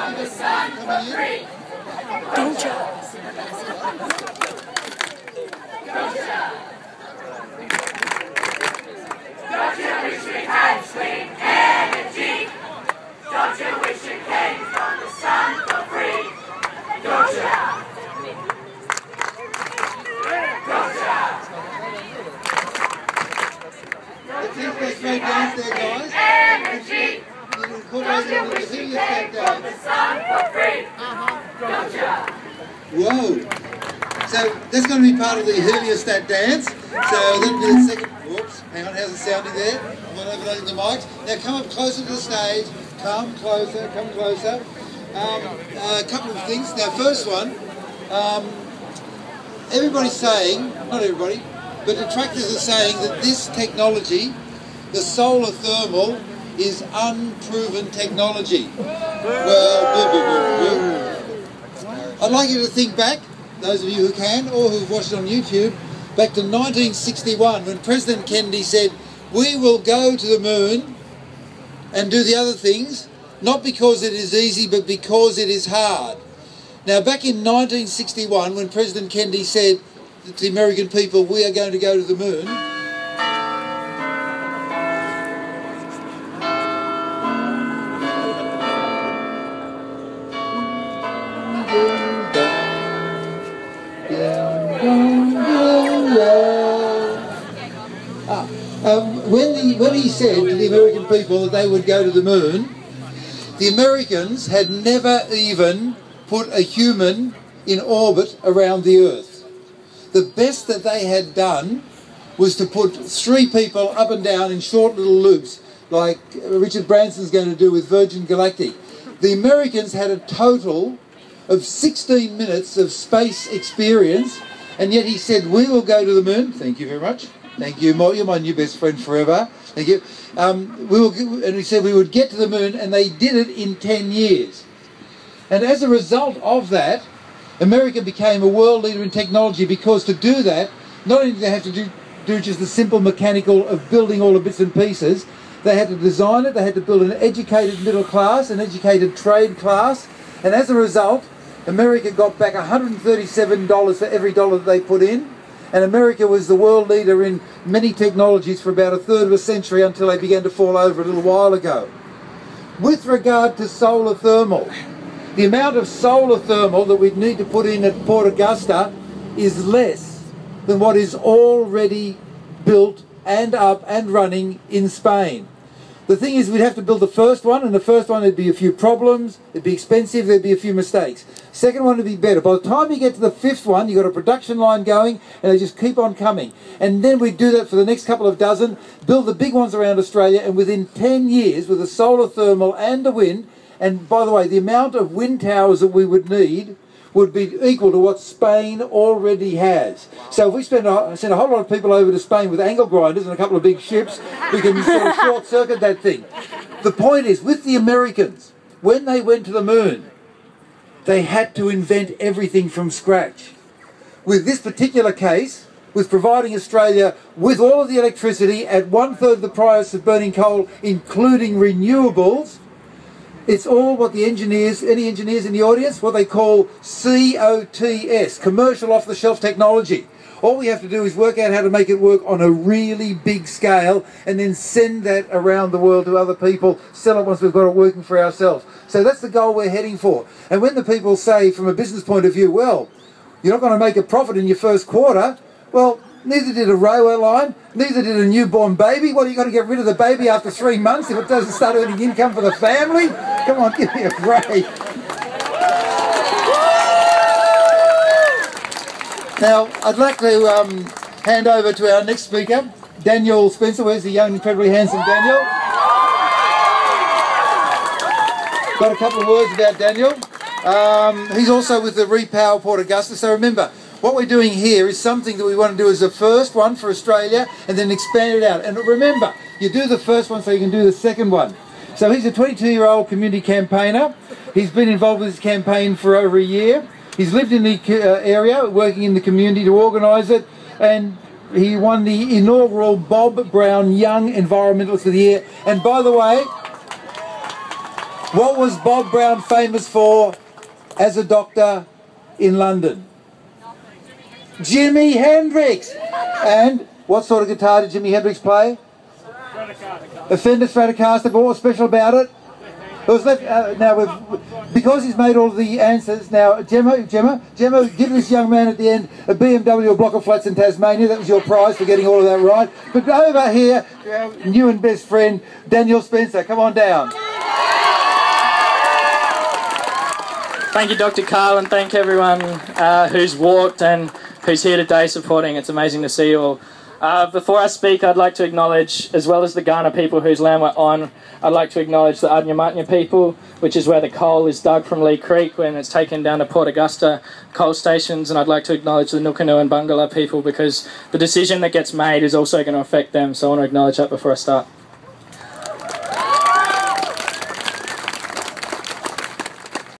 from the sun for free. Don't you? Don't you wish we had clean energy? Don't you wish it came from the sun for free? Don't you? Don't you? Let's see if they slow down there, guys. Energy. Don't you wish it came from the sun for free? Don't you? Whoa! So that's going to be part of the heliostat dance. So that'll be the second. Whoops! Hang on, how's it sounding there? I'm not overloading the mics. Now come up closer to the stage. Come closer. Come closer. A couple of things. Now, first one. Everybody's saying, not everybody, but detractors are saying that this technology, the solar thermal, is unproven technology. Well, I'd like you to think back, those of you who can, or who've watched it on YouTube, back to 1961 when President Kennedy said, we will go to the moon and do the other things, not because it is easy, but because it is hard. Now, back in 1961, when President Kennedy said to the American people, we are going to go to the moon, when he said to the American people that they would go to the moon, the Americans had never even put a human in orbit around the Earth. The best that they had done was to put 3 people up and down in short little loops, like Richard Branson's going to do with Virgin Galactic. The Americans had a total of 16 minutes of space experience, and yet he said, we will go to the moon. Thank you very much. Thank you. You're my new best friend forever. Thank you. And he said we would get to the moon, and they did it in 10 years. And as a result of that, America became a world leader in technology, because to do that, not only did they have to do just the simple mechanical of building all the bits and pieces, they had to design it, they had to build an educated middle class, an educated trade class, and as a result, America got back $137 for every dollar that they put in, and America was the world leader in many technologies for about a third of a century until they began to fall over a little while ago. With regard to solar thermal, the amount of solar thermal that we'd need to put in at Port Augusta is less than what is already built and up and running in Spain. The thing is, we'd have to build the first one, and the first one there'd be a few problems, it'd be expensive, there'd be a few mistakes. Second one would be better. By the time you get to the 5th one, you've got a production line going, and they just keep on coming. And then we'd do that for the next couple of dozen, build the big ones around Australia, and within 10 years, with the solar thermal and the wind, and by the way, the amount of wind towers that we would need would be equal to what Spain already has. So if we send a whole lot of people over to Spain with angle grinders and a couple of big ships, we can sort of short-circuit that thing. The point is, with the Americans, when they went to the moon, they had to invent everything from scratch. With this particular case, with providing Australia with all of the electricity at 1/3 the price of burning coal, including renewables, it's all what the engineers, any engineers in the audience, what they call COTS, commercial off-the-shelf technology. All we have to do is work out how to make it work on a really big scale and then send that around the world to other people, sell it once we've got it working for ourselves. So that's the goal we're heading for. And when the people say, from a business point of view, well, you're not going to make a profit in your first quarter, well, neither did a railway line, neither did a newborn baby. What, are you going to get rid of the baby after 3 months if it doesn't start earning income for the family? Come on, give me a break. Now, I'd like to hand over to our next speaker, Daniel Spencer. Where's the young, incredibly handsome Daniel? Got a couple of words about Daniel. He's also with the Repower Port Augusta. So remember, what we're doing here is something that we want to do as the first one for Australia and then expand it out. And remember, you do the first one so you can do the second one. So he's a 22-year-old community campaigner. He's been involved with this campaign for over a year. He's lived in the area, working in the community to organise it, and he won the inaugural Bob Brown Young Environmentalist of the Year. And by the way, What was Bob Brown famous for as a doctor in London? Jimi Hendrix! And what sort of guitar did Jimi Hendrix play? A Fender Stratocaster, but what was special about it? It was left, because he's made all the answers, now Gemma, give this young man at the end a BMW, a block of flats in Tasmania. That was your prize for getting all of that right. But over here, our new and best friend, Daniel Spencer, come on down. Thank you, Dr. Karl, and thank everyone who's walked and who's here today supporting. It's amazing to see you all. Before I speak, I'd like to acknowledge, as well as the Kaurna people whose land we're on, I'd like to acknowledge the Adnyamatnya people, which is where the coal is dug from Lee Creek when it's taken down to Port Augusta coal stations, and I'd like to acknowledge the Nukanu and Bungala people because the decision that gets made is also going to affect them, so I want to acknowledge that before I start.